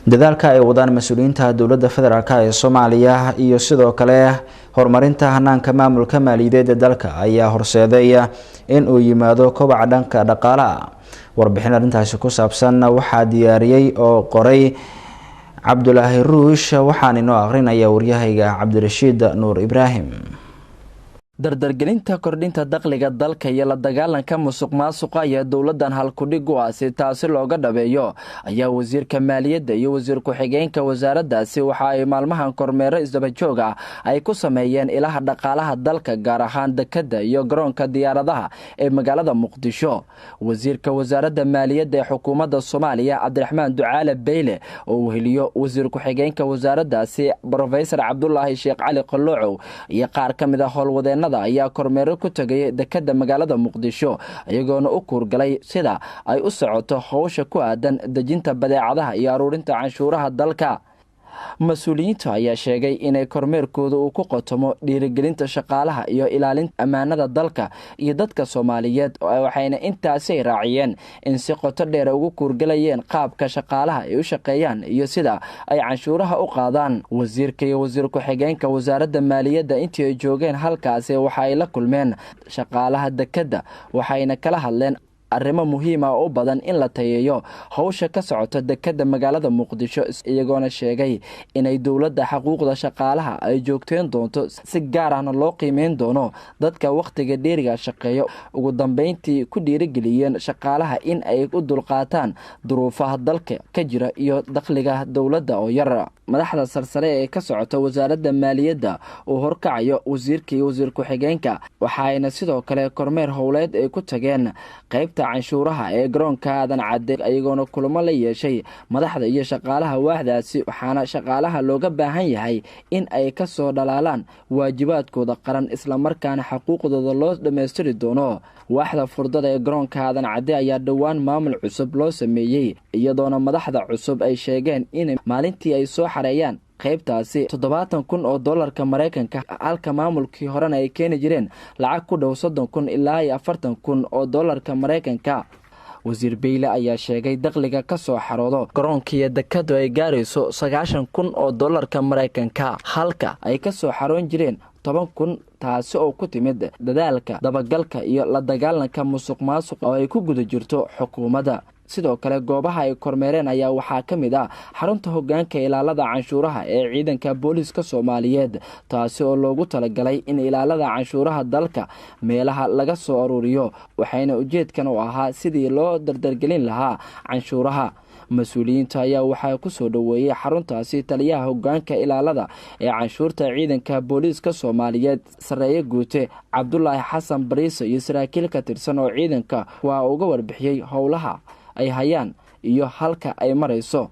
dadaalka ay wadaan mas'uuliyiinta dowladda federaalka ee Soomaaliya iyo sidoo kale horumarinta hanaanka maamulka maaliyadeed ee dalka ayaa horseeday in uu yimaado kobaca dhanka dhaqaalaha. warbixin arintaasi ku saabsan waxaa diyaariyay oo qoray Cabdulaahi Ruush waxaan inoo aqrinaya waryahayga Cabdirashiid Nuur Ibraahim. dardargelinta kordhinta dakhliga dalka iyo la dagaalanka musuqmaasuqa ayaa dowladan halkudhig u ah si taasi looga dhabeeyo ayaa wasiirka maaliyadda iyo wasiir ku-xigeenka wasaaraddaasi waxa ay maalmahan kormeero isdaba joog ah ay ku sameeyeen ilaha dhaqaalaha dalka gaar ahaan dekadda iyo garoonka diyaaradaha ee magaalada Muqdisho. wasiirka wasaaradda maaliyadda ee xukuumadda Soomaaliya Cabdiraxmaan Ducaale Beyle oo uu heliyo wasiir ku-xigeenka wasaaraddaasi Professor Cabdullaahi Sheekh Cali Qalloocow iyo qaar ka mid ah howlwadeenada ayaa kormeero ku tagay dekadda magaalada Muqdisho iyagoona u kuurgalay sida ay u socoto hawsha ku aadan dejinta badeecadaha iyo aruurinta canshuuraha dalka. mas'uuliyiinta ayaa sheegay inay kormeerkooda uu ku qotomo dhiirigelinta shaqaalaha iyo ilaalinta ammaanada dalka iyo dadka Soomaaliyeed waxayna intaasi raaciyeen in si qoto dheer ugu kuurgalayeen qaabka shaqaalaha ay u shaqeeyaan iyo sida ay canshuuraha u qaadaan. wasiirka iyo wasiir ku-xigeenka wasaaradda maaliyadda intii ay joogeen halkaasi waxa ay la kulmeen shaqaalaha dekadda waxayna kala hadleen arrimo muhiim ah oo badan in la tayeeyo hawsha ka socota dekadda magaalada Muqdisho iyagoona sheegay inay dowladda xuquuqda shaqaalaha ay joogteen doonto si gaar ahna loo qiimeyn doono dadka waqtiga dheeriga shaqeeyo. ugu dambeyntii ku dhiirigeliyeen shaqaalaha in ay u dulqaataan duruufaha dalka ka jira iyo dakhliga dowladda oo yar. madaxda sarsare ee ka socota wasaaradda maaliyadda oo horkacayo wasiirka iyo wasiir ku-xigeenka waxaayna sidoo kale kormeer howleed ay ku tageen qaybta canshuuraha ee garoonka Aadan Cadde ayagoona kulamo la yeeshay madaxda iyo shaqaalaha waaxdaasi waxaana shaqaalaha looga baahan yahay in ay ka soo dhalaalaan waajibaadkooda qaran isla markaana xuquuqdooda loo dhameystiri doono. waaxda furdada ee garoonka Aadan Cadde ayaa dhawaan maamul cusub loo sameeyay iyadoona madaxda cusub ay sheegeen in maalintii ay soo xareeyaan qaybtaasi $70,000 oo dollarka Mareykanka halka maamulkii horena ay keeni jireen lacag ku dhow $30,000 ilaa $40,000 oo dollarka Mareykanka. wasiir Beyle ayaa sheegay dakhliga ka soo xaroodo garoonka iyo dekadda ay gaarayso $90,000 oo dollarka Mareykanka halka ay ka soo xaroon jireen $10,000 taasi oo ku timid dadaalka dabagalka iyo la dagaalanka musuqmaasuqa oo ay ku guda jirto xukuumadda. sidoo kale goobaha ay kormeereen ayaa waxaa ka mid ah xarunta hoggaanka ilaalada canshuuraha ee ciidanka booliska Soomaaliyeed taasi oo loogu talagalay in ilaalada canshuuraha dalka meelaha laga soo aruuriyo waxayna ujeedkan u ahaa sidii loo dardargelin lahaa canshuuraha. mas'uuliyiinta ayaa waxaa ku soo dhaweeyay xaruntaasi taliyaha hoggaanka ilaalada ee canshuurta ciidanka booliska Soomaaliyeed sareeye guute Cabdullaahi Xasan Bariise iyo saraakiil ka tirsan oo ciidanka waa uga warbixiyay howlaha ay hayaan iyo halka ay marayso.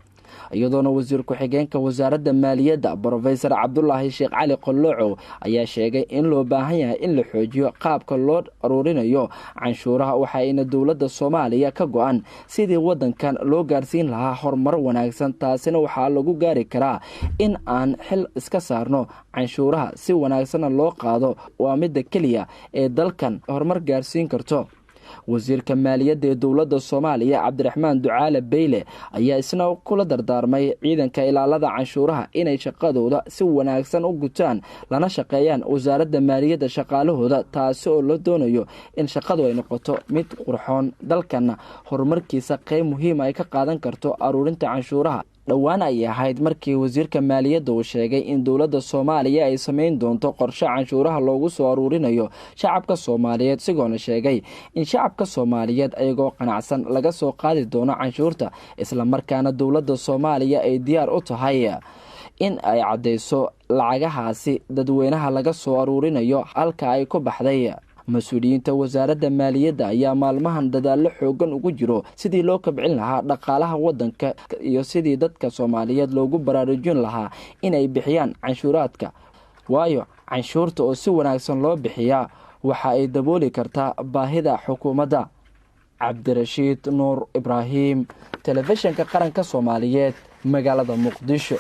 iyadoona wasiir ku-xigeenka wasaaradda maaliyadda Professor Cabdullaahi Sheekh Cali Qalloocow ayaa sheegay in loo baahan yahay in la xoojiyo qaabka loo aruurinayo canshuuraha waxayna dowladda Soomaaliya ka go'an sidii wadankan loo gaarsiin lahaa horumar wanaagsan taasina waxaa lagu gaari karaa in aan xil iska saarno canshuuraha si wanaagsan loo qaado waa midda kaliya ee dalkan horumar gaarsiin karto. wasiirka maaliyadda ee dowladda Soomaaliya Cabdiraxmaan Ducaale Beyle ayaa isna kula dardaarmay ciidanka ilaalada canshuuraha inay shaqadooda si wanaagsan u gutaan lana shaqeeyaan wasaaradda maaliyadda shaqaalahooda taasi oo la doonayo in shaqadu ay noqoto mid qurxoon dalkana horumarkiisa qayb muhiim ay ka qaadan karto aruurinta canshuuraha. dhawaan ay ahayd markii wasiirka maaliyadda uu sheegay in dowladda Soomaaliya ay sameyn doonto qorshe canshuuraha loogu soo aruurinayo shacabka Soomaaliyeed sigoona sheegay in shacabka Soomaaliyeed ayagoo qanacsan laga soo qaadi doono canshuurta isla markaana dowladda Soomaaliya ay diyaar u tahay in ay cadeyso lacagahaasi dadweynaha laga soo aruurinayo halka ay ku baxday. mas-uuliyiinta wasaaradda maaliyadda ayaa maalmahan dadaallo xoogan ugu jiro sidii loo kabcin lahaa dhaqaalaha wadanka iyo sidii dadka Soomaaliyeed loogu baraarujin lahaa inay bixiyaan canshuuraadka waayo canshuurta oo si wanaagsan loo bixiyaa waxa ay dabooli kartaa baahida xukuumadda. Cabdirashiid Nuur Ibraahim, telefishinka qaranka Soomaaliyeed, magaalada Muqdisho.